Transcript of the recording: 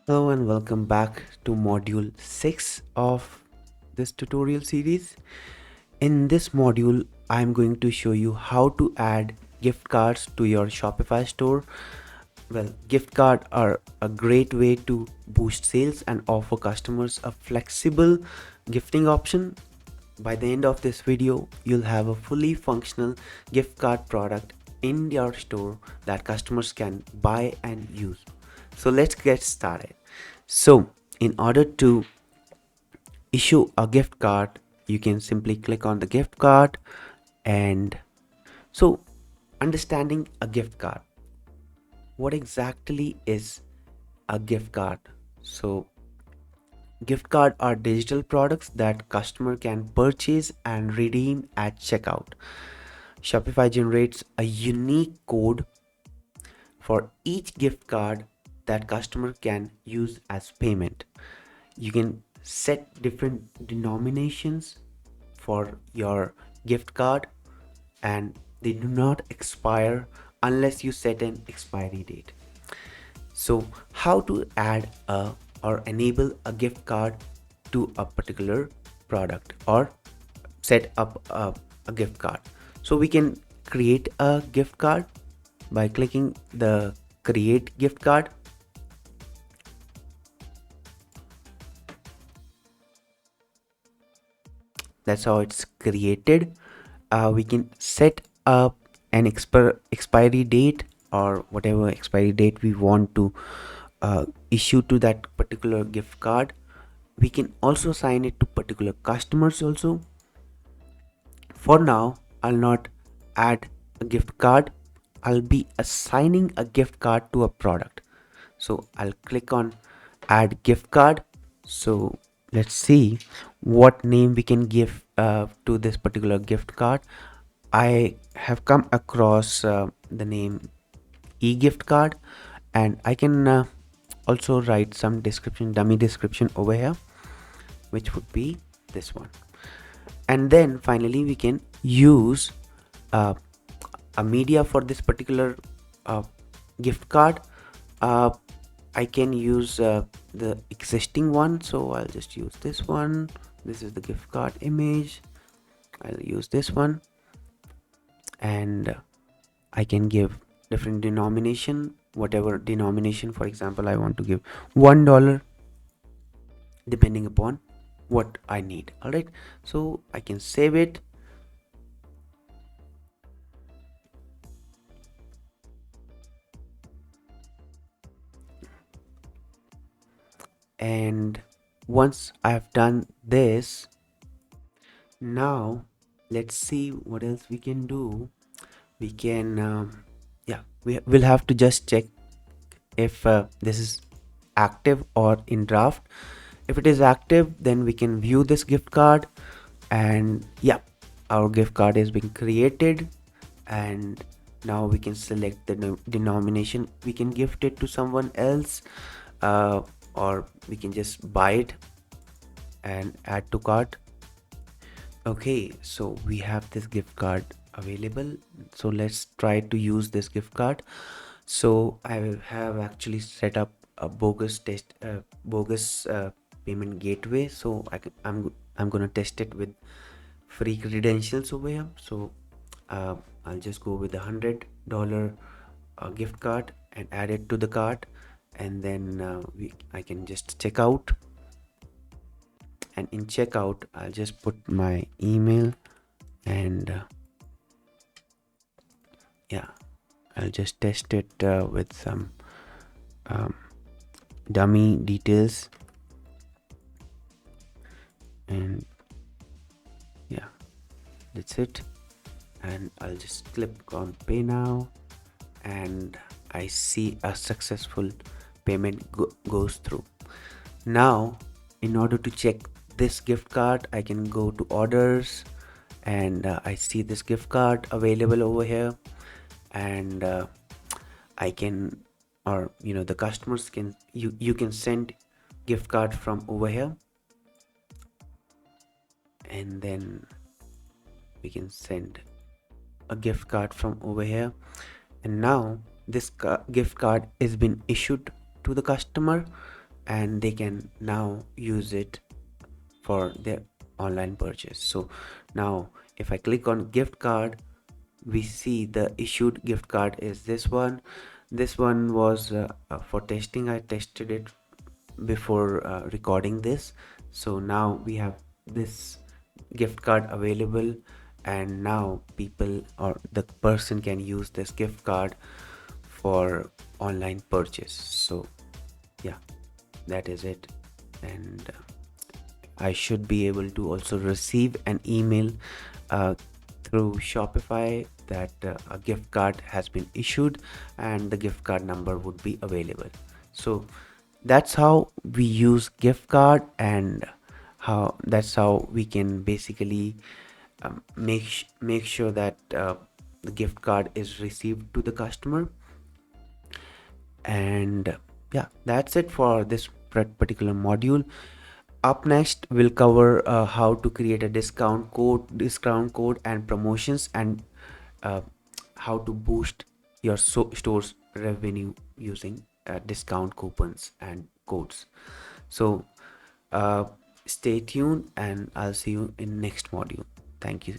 Hello and welcome back to module 6 of this tutorial series. In this module, I'm going to show you how to add gift cards to your Shopify store. Well, gift cards are a great way to boost sales and offer customers a flexible gifting option. By the end of this video, you'll have a fully functional gift card product in your store that customers can buy and use. So let's get started. So in order to issue a gift card, you can simply click on the gift card. And so understanding a gift card, what exactly is a gift card? So gift card are digital products that customer can purchase and redeem at checkout. Shopify generates a unique code for each gift card that customer can use as payment. You can set different denominations for your gift card, and they do not expire unless you set an expiry date. So how to add a or enable a gift card to a particular product or set up a gift card? So we can create a gift card by clicking the create gift card. That's how it's created. We can set up an expiry date or whatever expiry date we want to issue to that particular gift card. We can also assign it to particular customers also. For now, I'll not add a gift card. I'll be assigning a gift card to a product. So I'll click on add gift card. So let's see what name we can give to this particular gift card. I have come across the name e-gift card, and I can also write some description, dummy description over here, which would be this one. And then finally we can use uh, a media for this particular uh, gift card. I can use the existing one, so I'll just use this one. This is the gift card image. I'll use this one, and I can give different denomination, whatever denomination. For example, I want to give $1 depending upon what I need. All right, so I can save it. And once I've done this, now let's see what else we can do. We can we'll have to just check if this is active or in draft. If it is active, then we can view this gift card, and yeah, our gift card is being created. And now we can select the denomination. We can gift it to someone else, or we can just buy it and add to cart. Okay, so we have this gift card available, so let's try to use this gift card. So I have actually set up a bogus payment gateway. So I'm gonna test it with free credentials over here. So I'll just go with $100 gift card and add it to the cart, and then I can just check out. And in checkout, I'll just put my email, and yeah, I'll just test it with some um, dummy details. And yeah, that's it. And I'll just click on pay now, and I see a successful payment goes through. Now in order to check this gift card, I can go to orders, and I see this gift card available over here. And I can, or the customers can, you can send gift card from over here, and then we can send a gift card from over here. And now this gift card is been issued to the customer, and they can now use it for their online purchase. So now if I click on gift card, we see the issued gift card is this one. This one was for testing. I tested it before recording this. So now we have this gift card available, and now people or the person can use this gift card for online purchase. So yeah, that is it. And I should be able to also receive an email through Shopify that a gift card has been issued and the gift card number would be available. So that's how we use gift card, and that's how we can basically make sure that the gift card is received to the customer. And yeah, that's it for this particular module. Up next, we'll cover how to create a discount code and promotions, and uh, how to boost your store's revenue using discount coupons and codes. So stay tuned, and I'll see you in next module. Thank you.